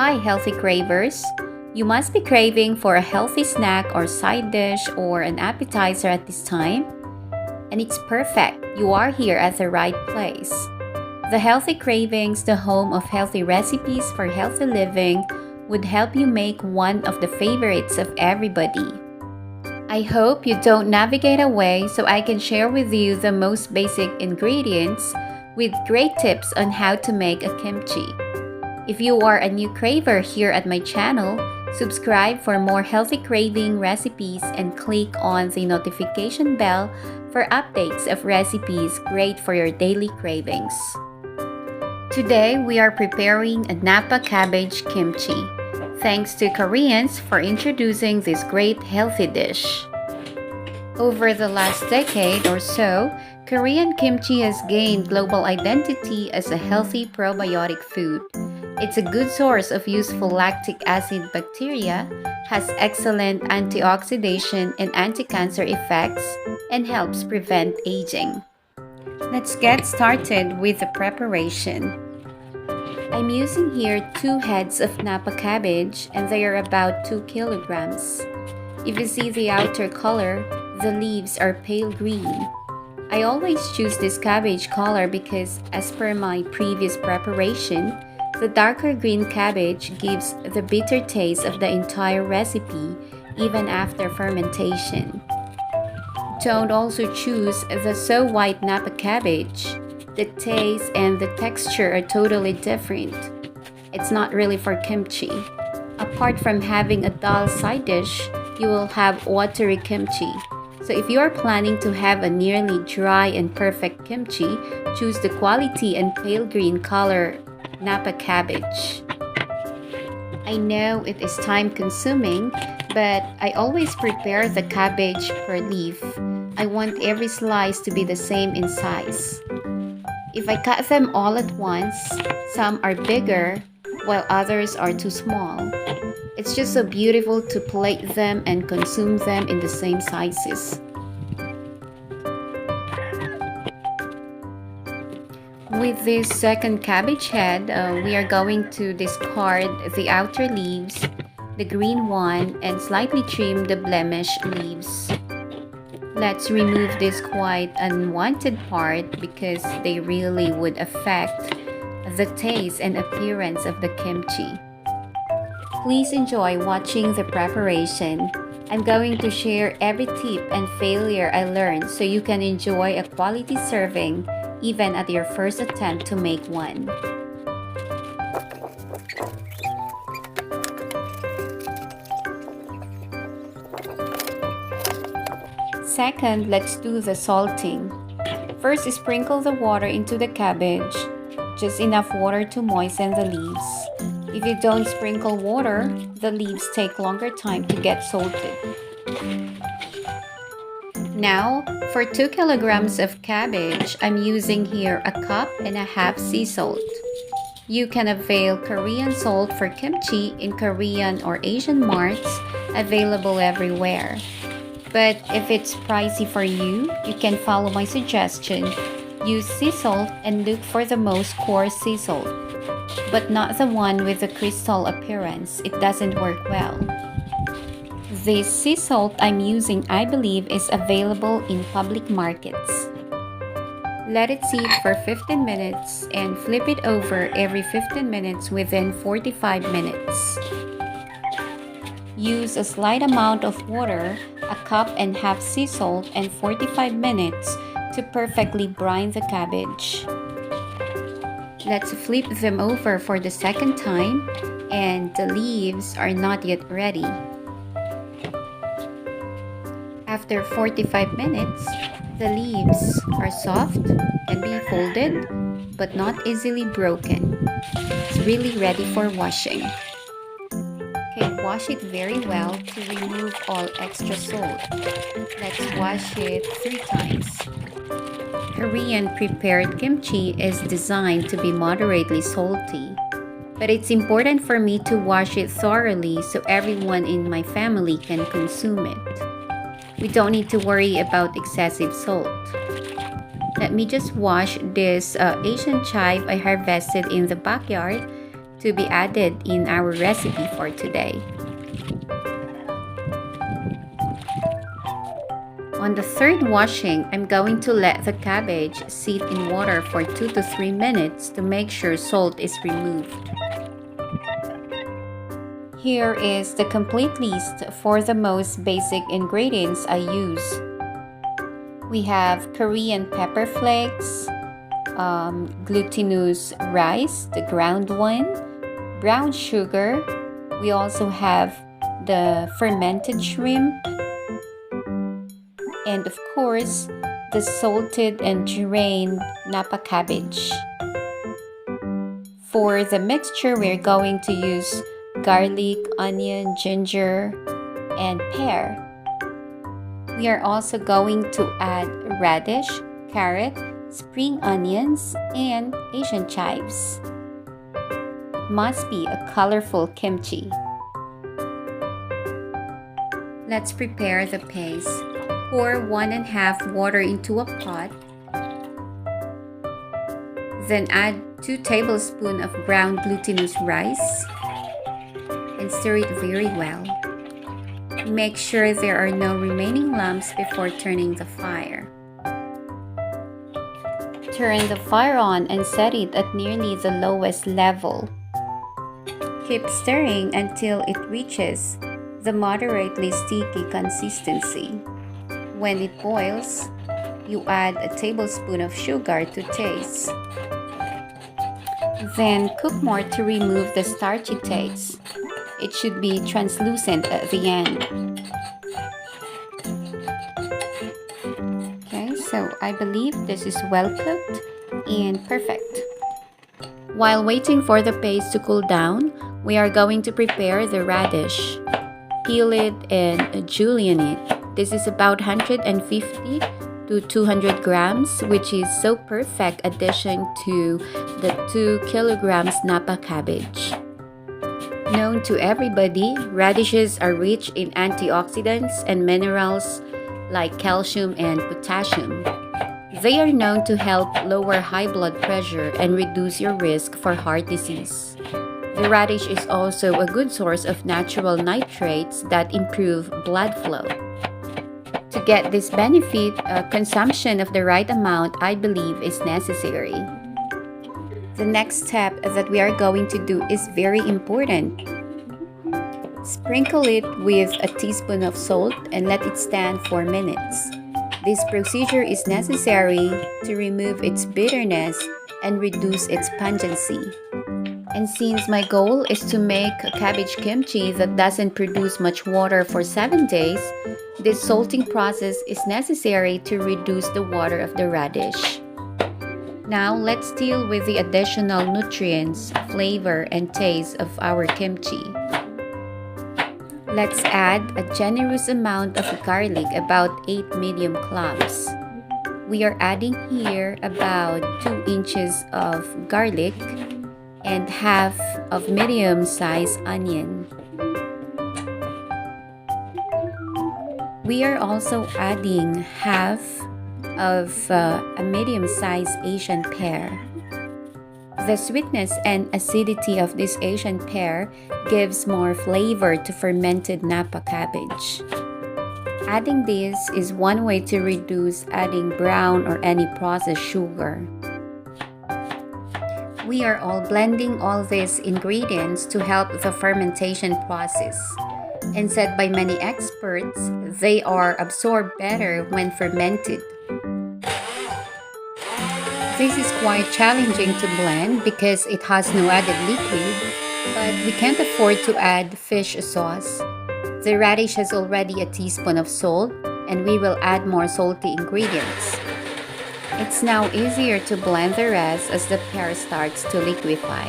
Hi, healthy cravers! You must be craving for a healthy snack or side dish or an appetizer at this time. And it's perfect. You are here at the right place. The Healthy Cravings, the home of healthy recipes for healthy living, would help you make one of the favorites of everybody. I hope you don't navigate away so I can share with you the most basic ingredients with great tips on how to make a kimchi. If you are a new craver here at my channel, subscribe for more healthy craving recipes and click on the notification bell for updates of recipes great for your daily cravings. Today we are preparing a Nappa Cabbage kimchi. Thanks to Koreans for introducing this great healthy dish. Over the last decade or so, Korean kimchi has gained global identity as a healthy probiotic food. It's a good source of useful lactic acid bacteria, has excellent antioxidant and anti-cancer effects, and helps prevent aging. Let's get started with the preparation. I'm using here 2 heads of Nappa cabbage and they are about 2 kilograms. If you see the outer color, the leaves are pale green. I always choose this cabbage color because, as per my previous preparation, the darker green cabbage gives the bitter taste of the entire recipe even after fermentation. Don't also choose the so white Nappa cabbage. The taste and the texture are totally different. It's not really for kimchi. Apart from having a dull side dish, you will have watery kimchi. So if you are planning to have a nearly dry and perfect kimchi, choose the quality and pale green color Nappa cabbage. I know it is time consuming, but I always prepare the cabbage per leaf. I want every slice to be the same in size. If I cut them all at once, some are bigger while others are too small. It's just so beautiful to plate them and consume them in the same sizes. With this second cabbage head, we are going to discard the outer leaves, the green one, and slightly trim the blemish leaves. Let's remove this quite unwanted part because they really would affect the taste and appearance of the kimchi. Please enjoy watching the preparation. I'm going to share every tip and failure I learned so you can enjoy a quality serving even at your first attempt to make one. Second, let's do the salting. First, sprinkle the water into the cabbage, just enough water to moisten the leaves. If you don't sprinkle water, the leaves take longer time to get salted. Now, for 2 kilograms of cabbage, I'm using here a cup and a half sea salt. You can avail Korean salt for kimchi in Korean or Asian marts, available everywhere. But if it's pricey for you, you can follow my suggestion. Use sea salt and look for the most coarse sea salt, but not the one with the crystal appearance. It doesn't work well. This sea salt I'm using, I believe, is available in public markets. Let it sit for 15 minutes and flip it over every 15 minutes within 45 minutes. Use a slight amount of water, a cup and half sea salt, and 45 minutes to perfectly brine the cabbage. Let's flip them over for the second time, and the leaves are not yet ready. After 45 minutes, the leaves are soft, can be folded, but not easily broken. It's really ready for washing. Okay, wash it very well to remove all extra salt. Let's wash it 3 times. Korean prepared kimchi is designed to be moderately salty, but it's important for me to wash it thoroughly so everyone in my family can consume it. We don't need to worry about excessive salt. Let me just wash this Asian chive I harvested in the backyard to be added in our recipe for today. On the third washing, I'm going to let the cabbage sit in water for 2 to 3 minutes to make sure salt is removed. Here is the complete list for the most basic ingredients I use. We have Korean pepper flakes, glutinous rice, the ground one, brown sugar. We also have the fermented shrimp, and of course, the salted and drained Nappa cabbage. For the mixture, we're going to use garlic, onion, ginger, and pear. We are also going to add radish, carrot, spring onions, and Asian chives. It must be a colorful kimchi. Let's prepare the paste. Pour 1 1/2 water into a pot. Then add 2 tablespoons of ground glutinous rice and stir it very well. Make sure there are no remaining lumps before turning the fire. Turn the fire on and set it at nearly the lowest level. Keep stirring until it reaches the moderately sticky consistency. When it boils, you add a tablespoon of sugar to taste. Then cook more to remove the starchy taste. It should be translucent at the end. Okay, so I believe this is well cooked and perfect. While waiting for the paste to cool down, we are going to prepare the radish. Peel it and julienne it. This is about 150 to 200 grams, which is so perfect addition to the 2 kilograms Nappa cabbage. Known to everybody, radishes are rich in antioxidants and minerals like calcium and potassium. They are known to help lower high blood pressure and reduce your risk for heart disease. The radish is also a good source of natural nitrates that improve blood flow. To get this benefit, consumption of the right amount, I believe, is necessary. The next step that we are going to do is very important. Sprinkle it with a teaspoon of salt and let it stand for minutes. This procedure is necessary to remove its bitterness and reduce its pungency. And since my goal is to make a cabbage kimchi that doesn't produce much water for 7 days, this salting process is necessary to reduce the water of the radish. Now let's deal with the additional nutrients, flavor, and taste of our kimchi. Let's add a generous amount of garlic, about 8 medium cloves. We are adding here about 2 inches of garlic and half of medium-sized onion. We are also adding half of a medium-sized Asian pear. The sweetness and acidity of this Asian pear gives more flavor to fermented Nappa cabbage. Adding this is one way to reduce adding brown or any processed sugar. We are all blending all these ingredients to help the fermentation process. And said by many experts, they are absorbed better when fermented. This is quite challenging to blend because it has no added liquid, but we can't afford to add fish sauce. The radish has already a teaspoon of salt, and we will add more salty ingredients. It's now easier to blend the rest as the pear starts to liquefy.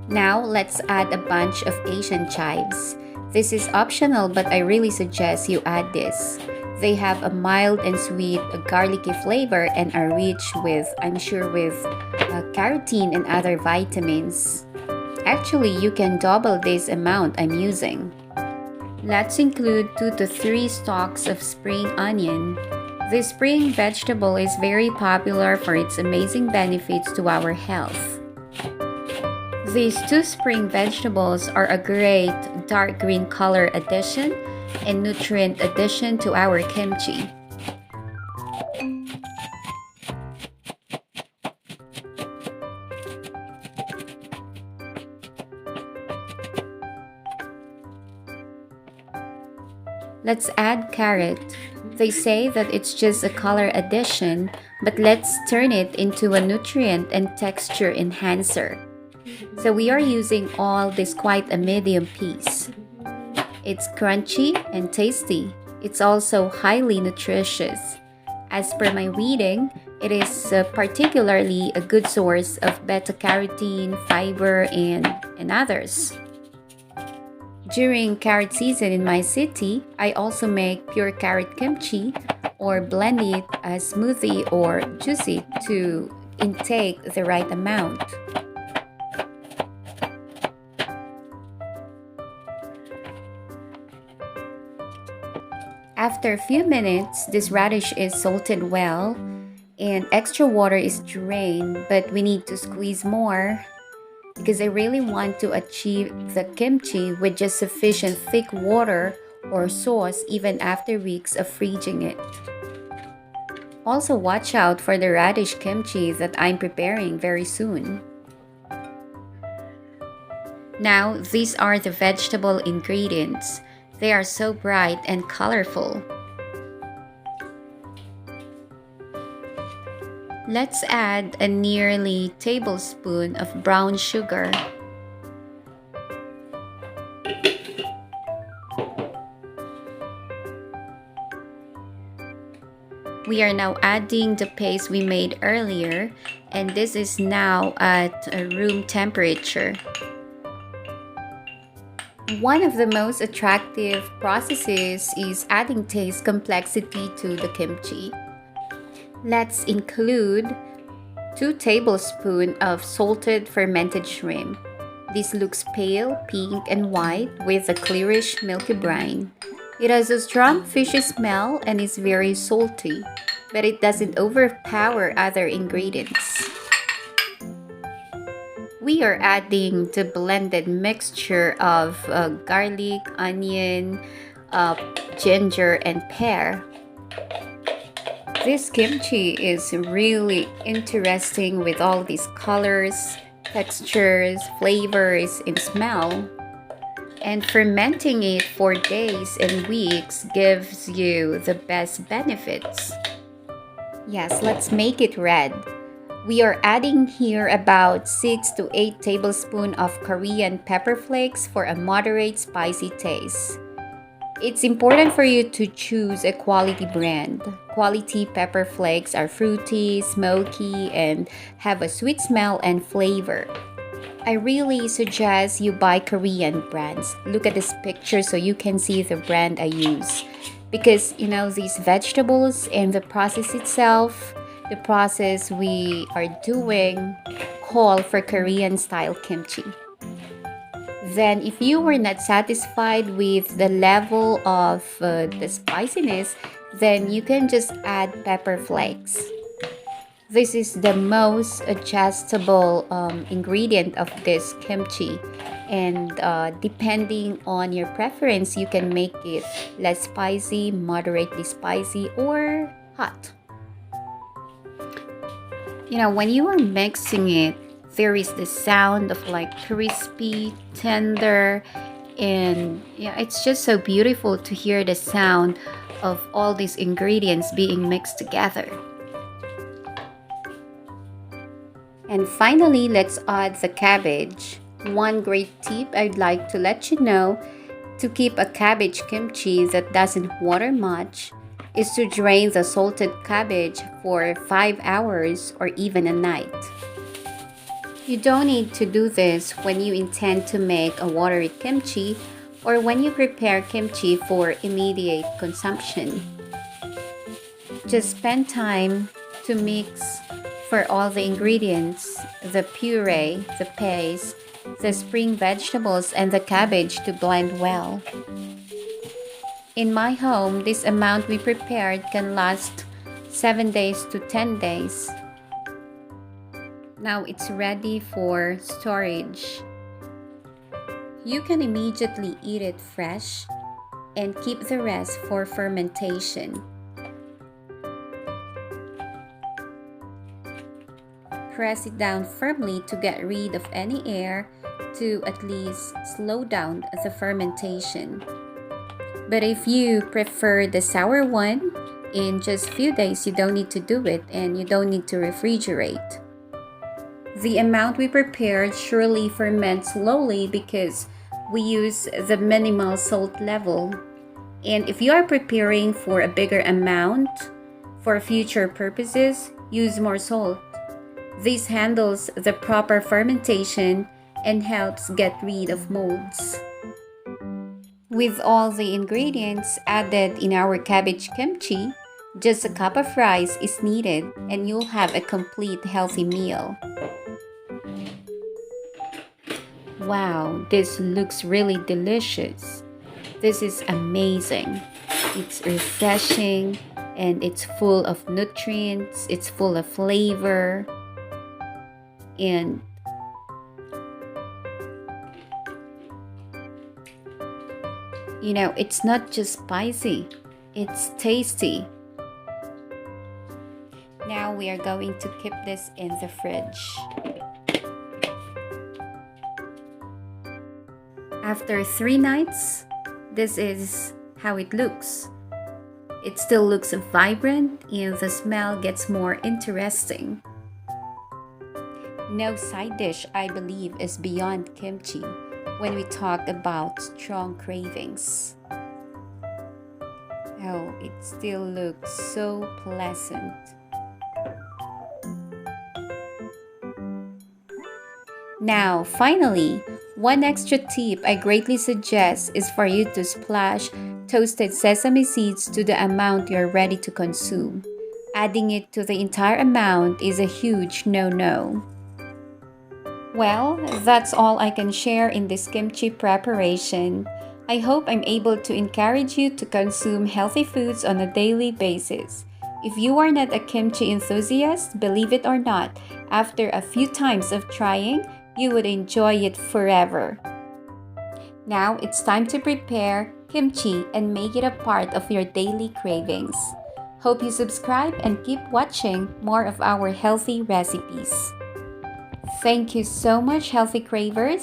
Now let's add a bunch of Asian chives. This is optional, but I really suggest you add this. They have a mild and sweet garlicky flavor and are rich with, I'm sure, with carotene and other vitamins. Actually, you can double this amount I'm using. Let's include 2 to 3 stalks of spring onion. This spring vegetable is very popular for its amazing benefits to our health. These two spring vegetables are a great dark green color addition and nutrient addition to our kimchi. Let's add carrot. They say that it's just a color addition, but let's turn it into a nutrient and texture enhancer. So we are using all this quite a medium piece. It's crunchy and tasty. It's also highly nutritious. As per my reading, it is particularly a good source of beta-carotene, fiber, and others. During carrot season in my city, I also make pure carrot kimchi or blend it as smoothie or juicy to intake the right amount. After a few minutes, this radish is salted well and extra water is drained, but we need to squeeze more because I really want to achieve the kimchi with just sufficient thick water or sauce even after weeks of freezing it. Also watch out for the radish kimchi that I'm preparing very soon. Now these are the vegetable ingredients. They are so bright and colorful. Let's add a nearly tablespoon of brown sugar. We are now adding the paste we made earlier, and this is now at room temperature. One of the most attractive processes is adding taste complexity to the kimchi. Let's include 2 tablespoons of salted fermented shrimp. This looks pale, pink, and white with a clearish milky brine. It has a strong fishy smell and is very salty, but it doesn't overpower other ingredients. We are adding the blended mixture of garlic, onion, ginger, and pear. This kimchi is really interesting with all these colors, textures, flavors, and smell. And fermenting it for days and weeks gives you the best benefits. Yes, let's make it red. We are adding here about 6 to 8 tablespoons of Korean pepper flakes for a moderate spicy taste. It's important for you to choose a quality brand. Quality pepper flakes are fruity, smoky, and have a sweet smell and flavor. I really suggest you buy Korean brands. Look at this picture so you can see the brand I use. Because, these vegetables and the process itself, the process we are doing call for Korean style kimchi. Then if you were not satisfied with the level of the spiciness, then you can just add pepper flakes. This is the most adjustable ingredient of this kimchi, and depending on your preference, you can make it less spicy, moderately spicy, or hot. When you are mixing it, there is the sound of like crispy, tender, and it's just so beautiful to hear the sound of all these ingredients being mixed together. And finally, let's add the cabbage. One great tip I'd like to let you know to keep a cabbage kimchi that doesn't water much is to drain the salted cabbage for 5 hours or even a night. You don't need to do this when you intend to make a watery kimchi or when you prepare kimchi for immediate consumption. Just spend time to mix for all the ingredients, the puree, the paste, the spring vegetables, and the cabbage to blend well. In my home, this amount we prepared can last 7 days to 10 days. Now it's ready for storage. You can immediately eat it fresh and keep the rest for fermentation. Press it down firmly to get rid of any air to at least slow down the fermentation. But if you prefer the sour one, in just a few days you don't need to do it and you don't need to refrigerate. The amount we prepared surely ferments slowly because we use the minimal salt level. And if you are preparing for a bigger amount for future purposes, use more salt. This handles the proper fermentation and helps get rid of molds. With all the ingredients added in our cabbage kimchi, just a cup of rice is needed and you'll have a complete healthy meal. Wow, this looks really delicious. This is amazing. It's refreshing and it's full of nutrients, it's full of flavor. And you know, it's not just spicy, it's tasty. Now we are going to keep this in the fridge. After 3 nights, this is how it looks. It still looks vibrant and the smell gets more interesting. No side dish, I believe, is beyond kimchi when we talk about strong cravings. Oh, it still looks so pleasant. Now, finally, one extra tip I greatly suggest is for you to splash toasted sesame seeds to the amount you're ready to consume. Adding it to the entire amount is a huge no-no. Well, that's all I can share in this kimchi preparation. I hope I'm able to encourage you to consume healthy foods on a daily basis. If you are not a kimchi enthusiast, believe it or not, after a few times of trying, you would enjoy it forever. Now it's time to prepare kimchi and make it a part of your daily cravings. Hope you subscribe and keep watching more of our healthy recipes. Thank you so much, healthy cravers.